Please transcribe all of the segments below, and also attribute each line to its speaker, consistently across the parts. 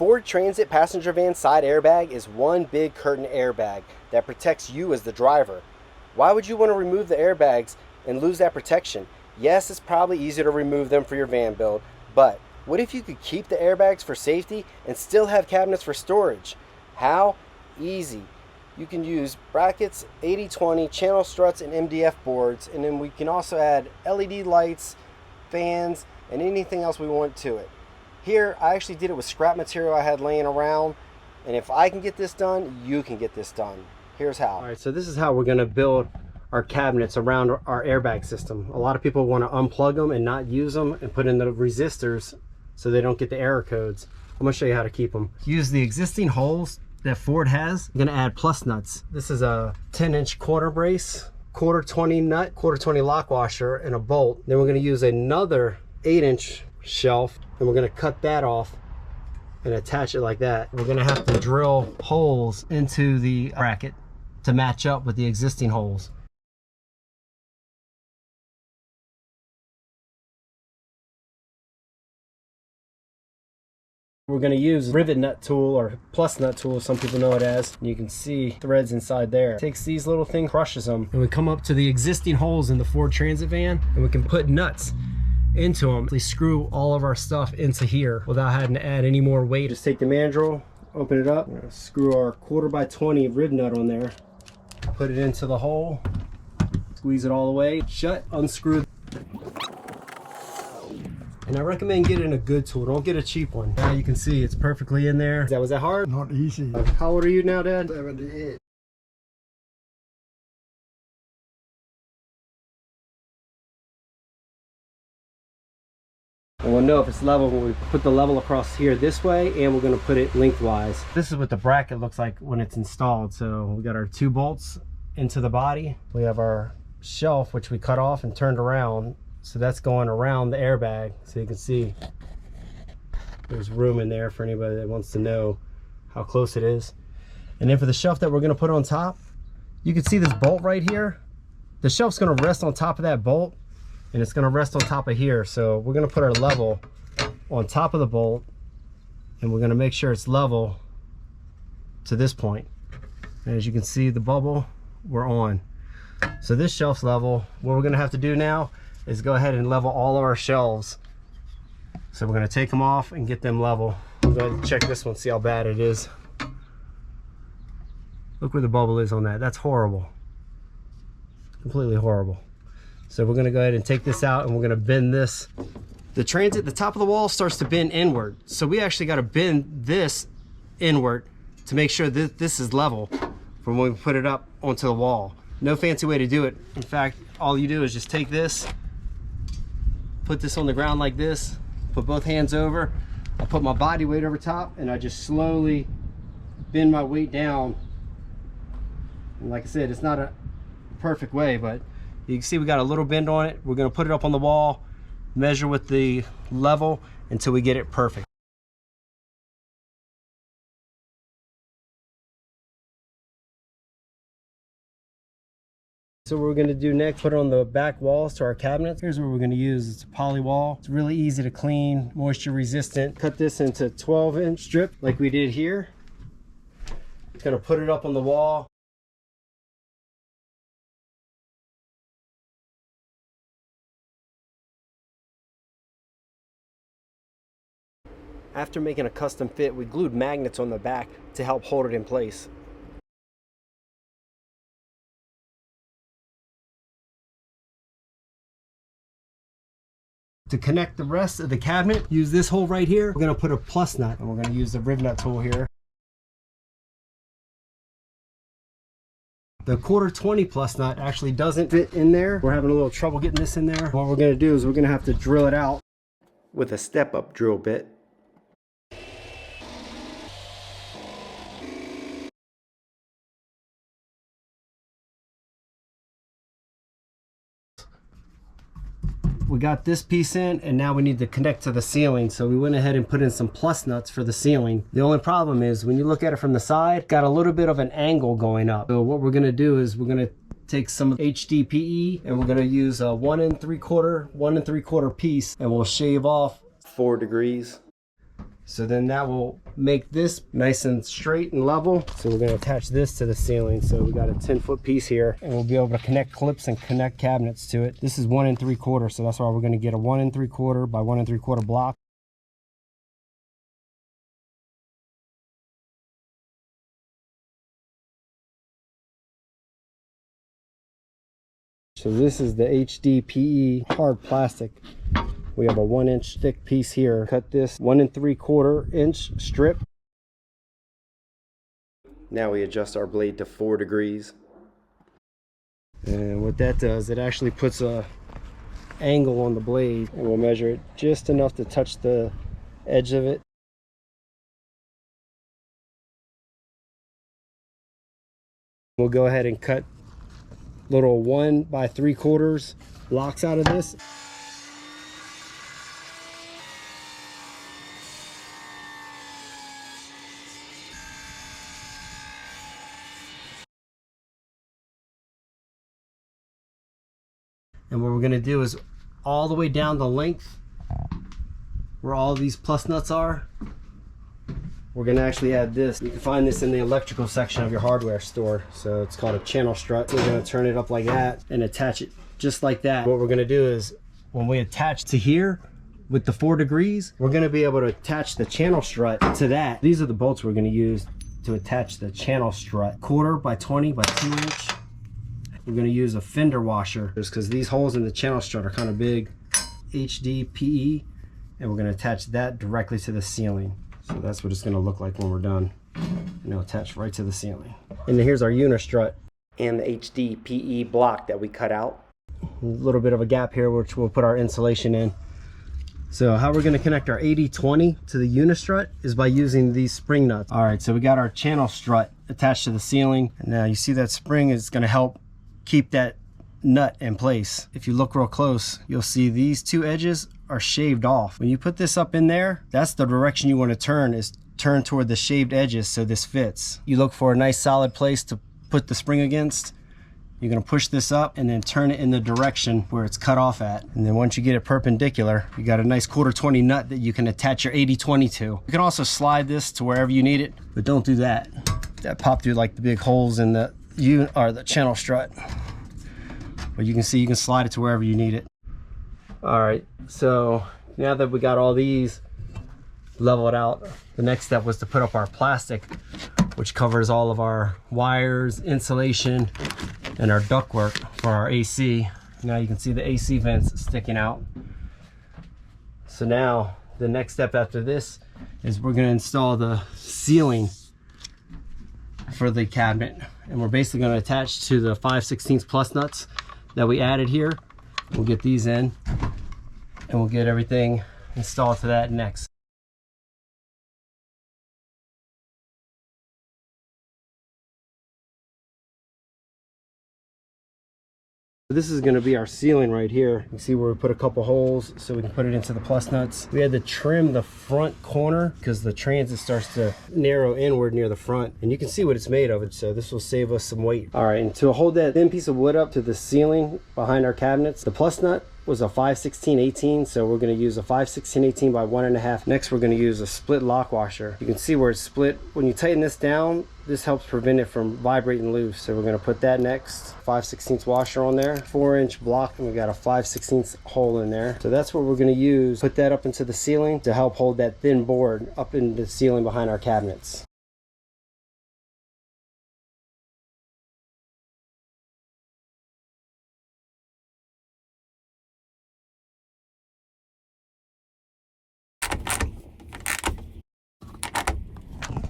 Speaker 1: Ford Transit passenger van side airbag is one big curtain airbag that protects you as the driver. Why would you want to remove the airbags and lose that protection? Yes, it's probably easier to remove them for your van build, but what if you could keep the airbags for safety and still have cabinets for storage? How? Easy. You can use brackets, 80/20, channel struts, and MDF boards, and then we can also add LED lights, fans, and anything else we want to it. Here, I actually did it with scrap material I had laying around, and if I can get this done, you can get this done. Here's how. All right, so this is how we're gonna build our cabinets around our airbag system. A lot of people want to unplug them and not use them and put in the resistors so they don't get the error codes. I'm gonna show you how to keep them. Use the existing holes that Ford has. I'm gonna add plus nuts. This is a 10-inch quarter brace, quarter 20 nut, quarter 20 lock washer, and a bolt. Then we're gonna use another 8-inch shelf, and we're gonna cut that off and attach it like that. We're gonna have to drill holes into the bracket to match up with the existing holes. We're going to use rivet nut tool, or plus nut tool, some people know it as. You can see threads inside there. Takes these little things, crushes them, and we come up to the existing holes in the Ford Transit van, and we can put nuts into them. We screw all of our stuff into here without having to add any more weight. Just take the mandrel, open it up, screw our 1/4x20 rib nut on there, put it into the hole, squeeze it all the way shut, unscrew. And I recommend getting a good tool. Don't get a cheap one. Now you can see it's perfectly in there. Was that hard?
Speaker 2: Not easy.
Speaker 1: How old are you now, Dad?
Speaker 2: 78.
Speaker 1: And we'll know if it's level when we put the level across here this way, and we're going to put it lengthwise. This is what the bracket looks like when it's installed. So we got our 2 bolts into the body. We have our shelf, which we cut off and turned around. So that's going around the airbag, so you can see there's room in there for anybody that wants to know how close it is. And then for the shelf that we're going to put on top, you can see this bolt right here. The shelf's going to rest on top of that bolt, and it's going to rest on top of here. So we're going to put our level on top of the bolt, and we're going to make sure it's level to this point. And as you can see, the bubble, we're on. So this shelf's level. What we're going to have to do now is go ahead and level all of our shelves. So we're going to take them off and get them level. I'll go ahead and check this one, see how bad it is. Look where the bubble is on that. That's horrible. Completely horrible. So we're going to go ahead and take this out, and we're going to bend this. The transit, the top of the wall starts to bend inward. So we actually got to bend this inward to make sure that this is level from when we put it up onto the wall. No fancy way to do it. In fact, all you do is just take this, put this on the ground like this, put both hands over, I put my body weight over top, and I just slowly bend my weight down. And like I said, it's not a perfect way, but you can see we got a little bend on it. We're going to put it up on the wall, measure with the level until we get it perfect. So what we're going to do next, put it on the back walls to our cabinets. Here's what we're going to use. It's a poly wall. It's really easy to clean, moisture resistant. Cut this into 12-inch strip like we did here. It's going to put it up on the wall. After making a custom fit, we glued magnets on the back to help hold it in place. To connect the rest of the cabinet, use this hole right here. We're going to put a plus nut, and we're going to use the rivet nut tool here. The 1/4 plus nut actually doesn't fit in there. We're having a little trouble getting this in there. What we're going to do is we're going to have to drill it out with a step-up drill bit. We got this piece in, and now we need to connect to the ceiling. So we went ahead and put in some plus nuts for the ceiling. The only problem is when you look at it from the side, got a little bit of an angle going up. So what we're going to do is we're going to take some HDPE, and we're going to use a 1 3/4 piece, and we'll shave off 4 degrees. So then that will make this nice and straight and level. So we're going to attach this to the ceiling. So we got a 10-foot piece here, and we'll be able to connect clips and connect cabinets to it. This is 1 3/4, so that's why we're going to get a 1 3/4 by 1 3/4 block. So this is the HDPE hard plastic. We have a 1-inch thick piece here. Cut this 1 3/4 strip. Now we adjust our blade to 4 degrees. And what that does, it actually puts a angle on the blade, and we'll measure it just enough to touch the edge of it. We'll go ahead and cut little 1 3/4 blocks out of this. And what we're going to do is all the way down the length where all these plus nuts are, we're going to actually add this. You can find this in the electrical section of your hardware store. So it's called a channel strut. We're going to turn it up like that and attach it just like that. What we're going to do is when we attach to here with the 4 degrees, we're going to be able to attach the channel strut to that. These are the bolts we're going to use to attach the channel strut. 1/4 by 20 by 2 inch. We're going to use a fender washer just because these holes in the channel strut are kind of big. HDPE, and we're going to attach that directly to the ceiling. So that's what it's going to look like when we're done. And it'll attach right to the ceiling. And then here's our unistrut and the HDPE block that we cut out. A little bit of a gap here which we'll put our insulation in. So how we're going to connect our 80/20 to the unistrut is by using these spring nuts. All right, so we got our channel strut attached to the ceiling. And now you see that spring is going to help keep that nut in place. If you look real close, you'll see these 2 edges are shaved off. When you put this up in there, that's the direction you want to turn, is turn toward the shaved edges so this fits. You look for a nice solid place to put the spring against. You're going to push this up and then turn it in the direction where it's cut off at. And then once you get it perpendicular, you got a nice 1/4 20 nut that you can attach your 80/20 to. You can also slide this to wherever you need it, but don't do that. That popped through like the big holes in the channel strut. But you can see you can slide it to wherever you need it. All right, so now that we got all these leveled out, the next step was to put up our plastic, which covers all of our wires, insulation, and our ductwork for our AC. Now you can see the AC vents sticking out. So now the next step after this is we're going to install the ceiling for the cabinet, and we're basically going to attach to the 5/16 plus nuts that we added here. We'll get these in and we'll get everything installed to that next. This is going to be our ceiling right here. You see where we put a couple holes so we can put it into the plus nuts. We had to trim the front corner because the transit starts to narrow inward near the front, and you can see what it's made of. So this will save us some weight. All right, and to hold that thin piece of wood up to the ceiling behind our cabinets, the plus nut was a 5/16/18, so we're going to use a 5/16/18 by 1.5. Next, we're going to use a split lock washer. You can see where it's split. When you tighten this down, this helps prevent it from vibrating loose. So we're going to put that next. 5/16 washer on there, 4-inch block, and we got a 5/16 hole in there. So that's what we're going to use. Put that up into the ceiling to help hold that thin board up into the ceiling behind our cabinets.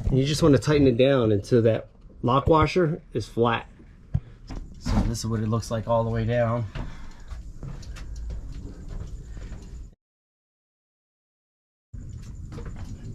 Speaker 1: And you just want to tighten it down until that lock washer is flat. So this is what it looks like all the way down.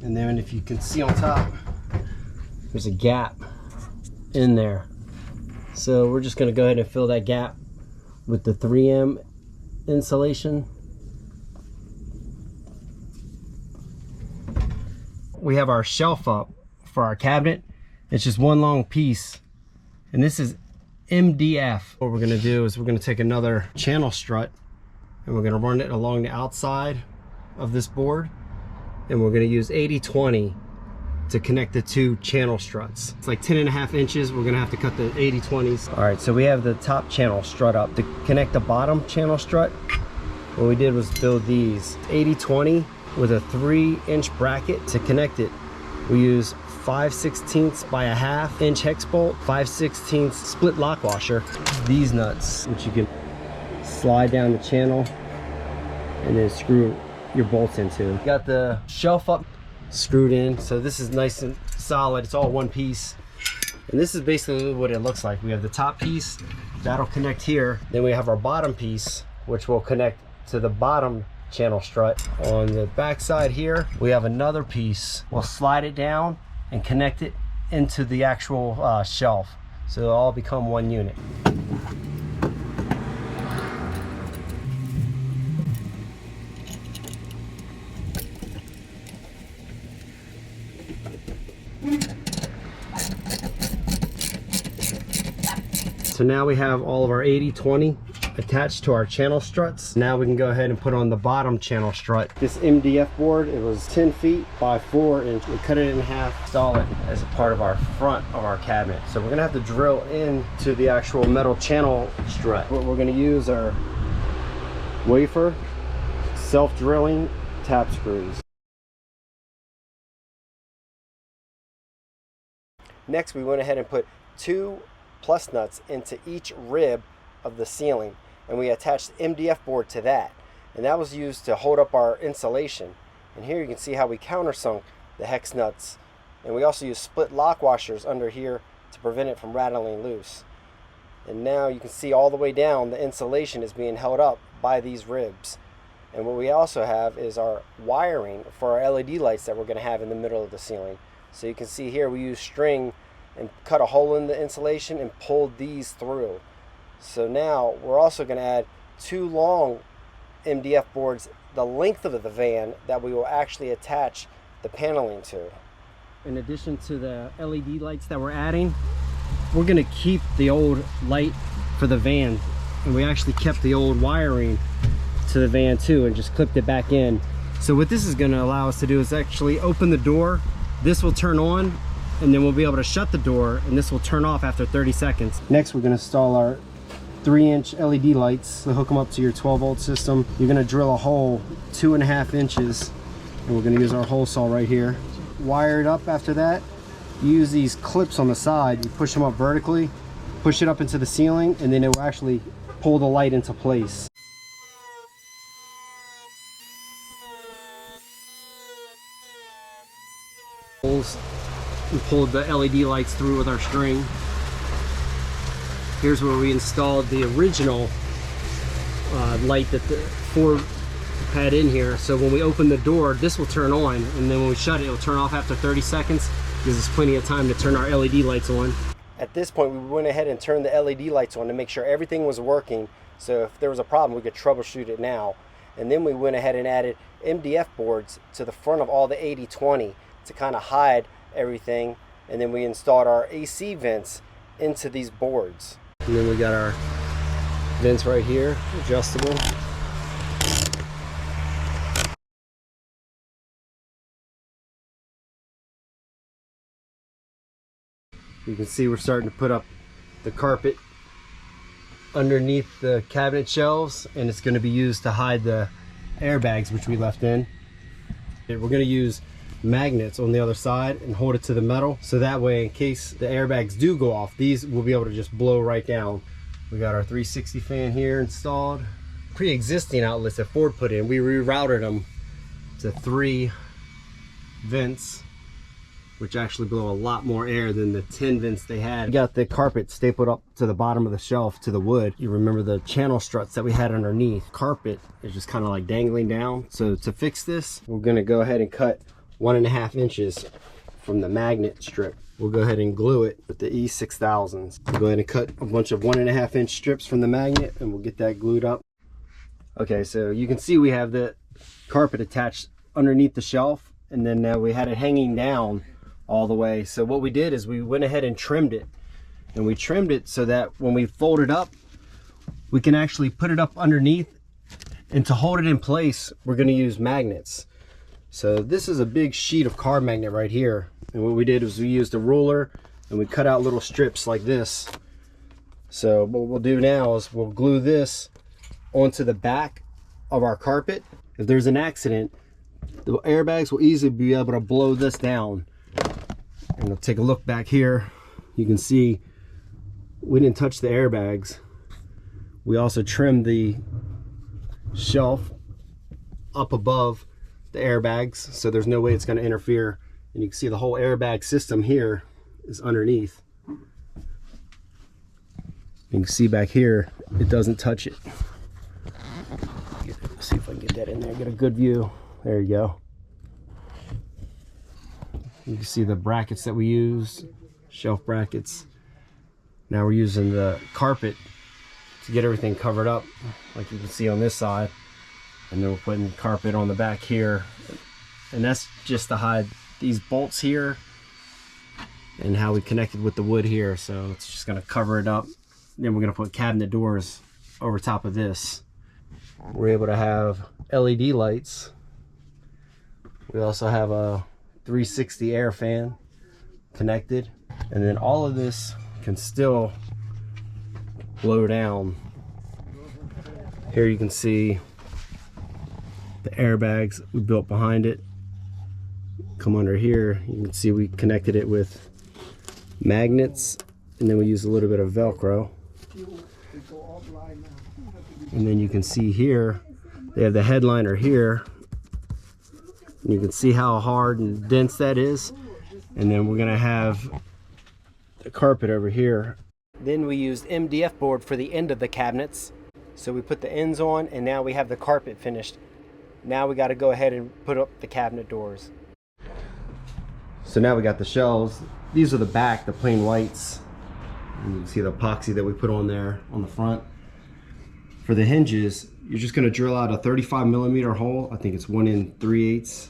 Speaker 1: And then if you can see on top, there's a gap in there. So we're just going to go ahead and fill that gap with the 3M insulation. We have our shelf up for our cabinet. It's just one long piece, and this is MDF. What we're going to do is we're going to take another channel strut and we're going to run it along the outside of this board, and we're going to use 80/20 to connect the two channel struts. It's like 10.5 inches. We're going to have to cut the 80/20s. All right, so we have the top channel strut up. To connect the bottom channel strut, what we did was build these 80/20 with a 3-inch bracket. To connect it, we use 5/16 by a 1/2 inch hex bolt, 5/16 split lock washer. These nuts, which you can slide down the channel and then screw your bolts into. Got the shelf up screwed in, so this is nice and solid. It's all one piece, and this is basically what it looks like. We have the top piece that'll connect here, then we have our bottom piece which will connect to the bottom channel strut. On the back side here we have another piece. We'll slide it down and connect it into the actual shelf, so it'll all become one unit. So now we have all of our 80/20 attached to our channel struts. Now we can go ahead and put on the bottom channel strut. This MDF board, it was 10 feet by 4 inch. We cut it in half, install it as a part of our front of our cabinet. So we're gonna have to drill into the actual metal channel strut. What we're gonna use are wafer self-drilling tap screws. Next, we went ahead and put 2 plus nuts into each rib of the ceiling, and we attached the MDF board to that, and that was used to hold up our insulation. And here you can see how we countersunk the hex nuts, and we also used split lock washers under here to prevent it from rattling loose. And now you can see all the way down the insulation is being held up by these ribs. And what we also have is our wiring for our LED lights that we're going to have in the middle of the ceiling. So you can see here we use string and cut a hole in the insulation and pulled these through. So now we're also going to add 2 long MDF boards the length of the van that we will actually attach the paneling to. In addition to the LED lights that we're adding, we're going to keep the old light for the van, and we actually kept the old wiring to the van too and just clipped it back in. So what this is going to allow us to do is actually open the door. This will turn on, and then we'll be able to shut the door, and this will turn off after 30 seconds. Next, we're going to install our 3-inch LED lights to hook them up to your 12-volt system. You're going to drill a hole 2.5 inches, and we're going to use our hole saw right here. Wire it up after that. You use these clips on the side. You push them up vertically, push it up into the ceiling, and then it will actually pull the light into place. We pulled the LED lights through with our string. Here's where we installed the original light that the Ford had in here. So when we open the door, this will turn on, and then when we shut it, it'll turn off after 30 seconds. Gives us plenty of time to turn our LED lights on. At this point, we went ahead and turned the LED lights on to make sure everything was working. So if there was a problem, we could troubleshoot it now. And then we went ahead and added MDF boards to the front of all the 80/20 to kind of hide everything, and then we installed our AC vents into these boards. And then we got our vents right here, adjustable. You can see we're starting to put up the carpet underneath the cabinet shelves, and it's going to be used to hide the airbags which we left in. We're going to use magnets on the other side and hold it to the metal, so that way in case the airbags do go off, these will be able to just blow right down. We got our 360 fan here installed. Pre-existing outlets that Ford put in, we rerouted them to 3 vents, which actually blow a lot more air than the 10 vents they had. We got the carpet stapled up to the bottom of the shelf to the wood. You remember the channel struts that we had underneath. Carpet is just kind of like dangling down. So to fix this, we're gonna go ahead and cut 1.5 inches from the magnet strip. We'll go ahead and glue it with the E6000s. We'll go ahead and cut a bunch of 1.5 inch strips from the magnet, and we'll get that glued up. Okay, so you can see we have the carpet attached underneath the shelf, and then we had it hanging down all the way. So what we did is we went ahead and trimmed it, and we trimmed it so that when we fold it up, we can actually put it up underneath, and to hold it in place, we're going to use magnets. So this is a big sheet of car magnet right here. And what we did was we used a ruler and we cut out little strips like this. So what we'll do now is we'll glue this onto the back of our carpet. If there's an accident, the airbags will easily be able to blow this down. And we'll take a look back here. You can see we didn't touch the airbags. We also trimmed the shelf up above the airbags, so there's no way it's going to interfere. And you can see the whole airbag system here is underneath. You can see back here, it doesn't touch it. Let's see if I can get that in there, get a good view. There you go. You can see the brackets that we use, shelf brackets. Now we're using the carpet to get everything covered up, like you can see on this side. And then we're putting carpet on the back here. And that's just to hide these bolts here and how we connected with the wood here. So it's just gonna cover it up. Then we're gonna put cabinet doors over top of this. We're able to have LED lights. We also have a 360 air fan connected. And then all of this can still blow down. Here you can see the airbags we built behind it. Come under here, you can see we connected it with magnets, and then we use a little bit of Velcro. And then you can see here, they have the headliner here. And you can see how hard and dense that is. And then we're gonna have the carpet over here. Then we used MDF board for the end of the cabinets. So we put the ends on, and now we have the carpet finished. Now we got to go ahead and put up the cabinet doors. So now we got the shelves. These are the back, the plain whites. And you can see the epoxy that we put on there on the front. For the hinges, you're just going to drill out a 35mm hole. I think it's 1 3/8.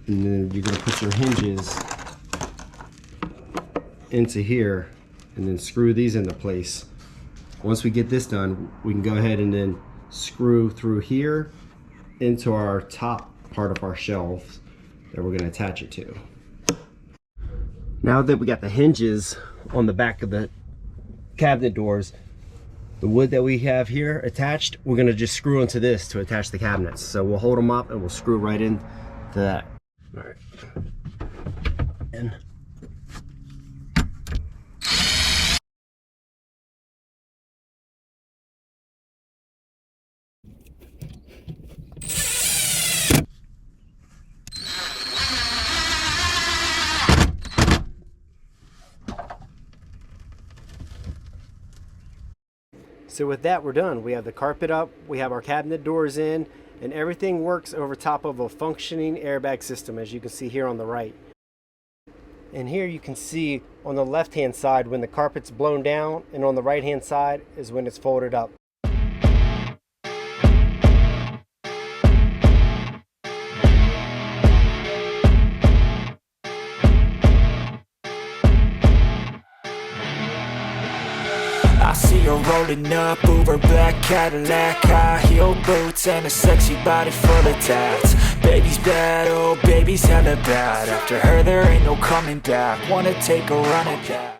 Speaker 1: And then you're going to put your hinges into here and then screw these into place. Once we get this done, we can go ahead and then screw through here into our top part of our shelves that we're going to attach it to. Now that we got the hinges on the back of the cabinet doors, the wood that we have here attached, we're going to just screw into this to attach the cabinets. So we'll hold them up and we'll screw right into that. All right. And so with that, we're done. We have the carpet up, we have our cabinet doors in, and everything works over top of a functioning airbag system, as you can see here on the right. And here you can see on the left-hand side when the carpet's blown down, and on the right-hand side is when it's folded up.
Speaker 2: I see her rolling up, Uber black Cadillac, high heel boots and a sexy body full of tats. Baby's bad, oh baby's hella bad. After her there ain't no coming back. Wanna take a run at that.